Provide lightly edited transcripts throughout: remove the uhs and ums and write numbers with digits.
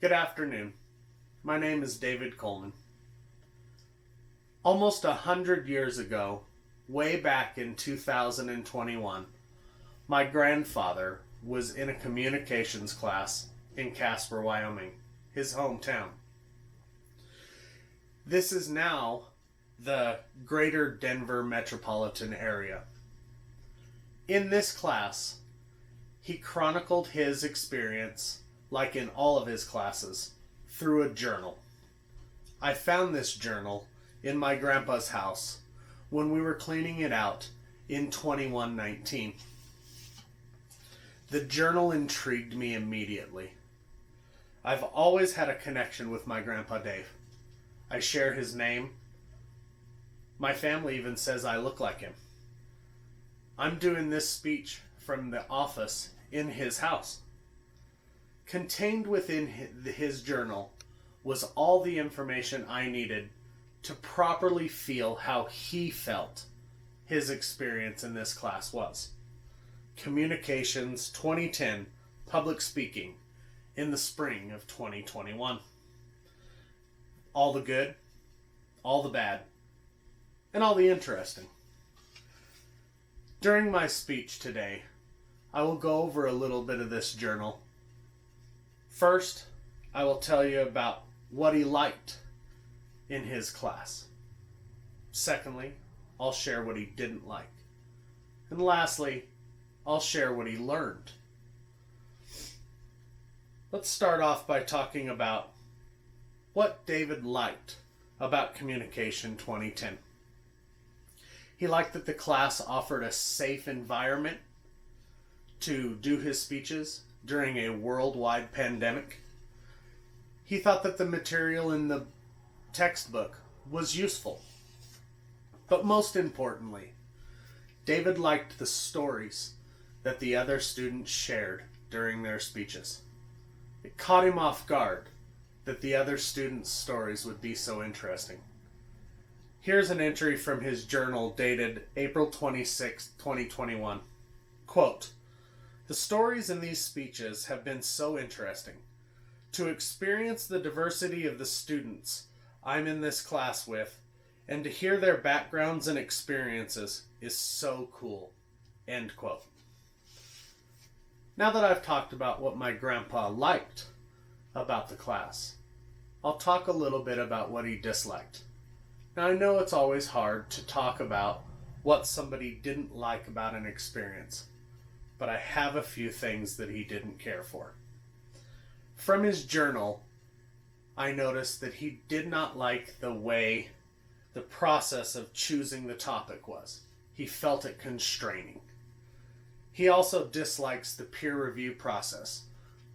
Good afternoon. My name is David Coleman. Almost 100 years ago, way back in 2021, my grandfather was in a communications class in Casper, Wyoming, his hometown. This is now the greater Denver metropolitan area. In this class, he chronicled his experience, like in all of his classes, through a journal. I found this journal in my grandpa's house when we were cleaning it out in 2119. The journal intrigued me immediately. I've always had a connection with my grandpa Dave. I share his name. My family even says I look like him. I'm doing this speech from the office in his house. Contained within his journal was all the information I needed to properly feel how he felt his experience in this class was. Communications 2010, public speaking in the spring of 2021. All the good, all the bad, and all the interesting. During my speech today, I will go over a little bit of this journal. First, I will tell you about what he liked in his class. Secondly, I'll share what he didn't like. And lastly, I'll share what he learned. Let's start off by talking about what David liked about Communication 2010. He liked that the class offered a safe environment to do his speeches during a worldwide pandemic. He thought that the material in the textbook was useful. But most importantly, David liked the stories that the other students shared during their speeches. It caught him off guard that the other students' stories would be so interesting. Here's an entry from his journal dated April 26, 2021. Quote, "The stories in these speeches have been so interesting. To experience the diversity of the students I'm in this class with, and to hear their backgrounds and experiences is so cool." End quote. Now that I've talked about what my grandpa liked about the class, I'll talk a little bit about what he disliked. Now I know it's always hard to talk about what somebody didn't like about an experience, but I have a few things that he didn't care for. From his journal, I noticed that he did not like the way the process of choosing the topic was. He felt it constraining. He also dislikes the peer review process,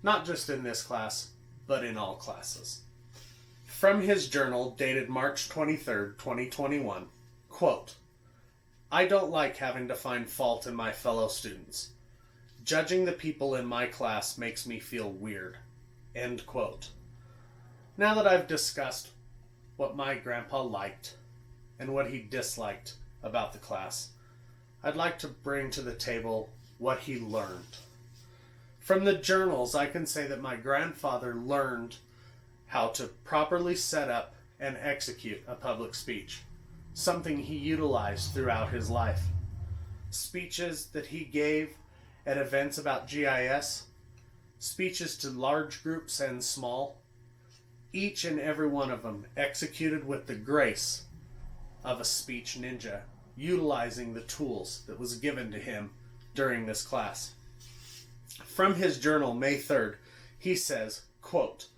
not just in this class, but in all classes. From his journal, dated March 23rd, 2021, quote, "I don't like having to find fault in my fellow students. Judging the people in my class makes me feel weird." End quote. Now that I've discussed what my grandpa liked and what he disliked about the class, I'd like to bring to the table what he learned. From the journals, I can say that my grandfather learned how to properly set up and execute a public speech, something he utilized throughout his life. Speeches that he gave at events about GIS, speeches to large groups and small, each and every one of them executed with the grace of a speech ninja, utilizing the tools that was given to him during this class. From his journal, May 3rd, he says, quote,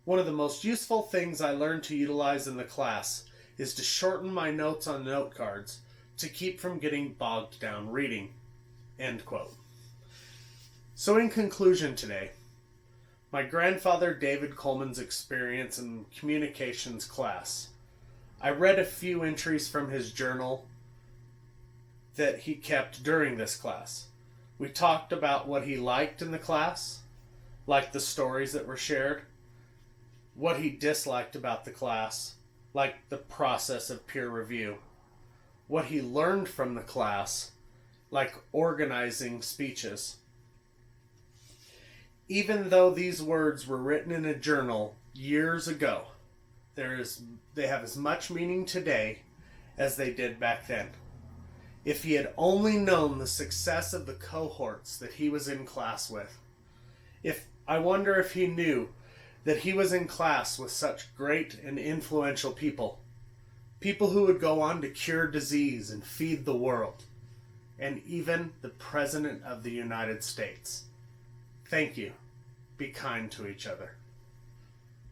"One of the most useful things I learned to utilize in the class is to shorten my notes on note cards to keep from getting bogged down reading." End quote. So in conclusion today, my grandfather David Coleman's experience in communications class, I read a few entries from his journal that he kept during this class. We talked about what he liked in the class, like the stories that were shared, what he disliked about the class, like the process of peer review, what he learned from the class, like organizing speeches. Even though these words were written in a journal years ago, they have as much meaning today as they did back then. If he had only known the success of the cohorts that he was in class with, I wonder if he knew that he was in class with such great and influential people, people who would go on to cure disease and feed the world, and even the President of the United States. Thank you. Be kind to each other.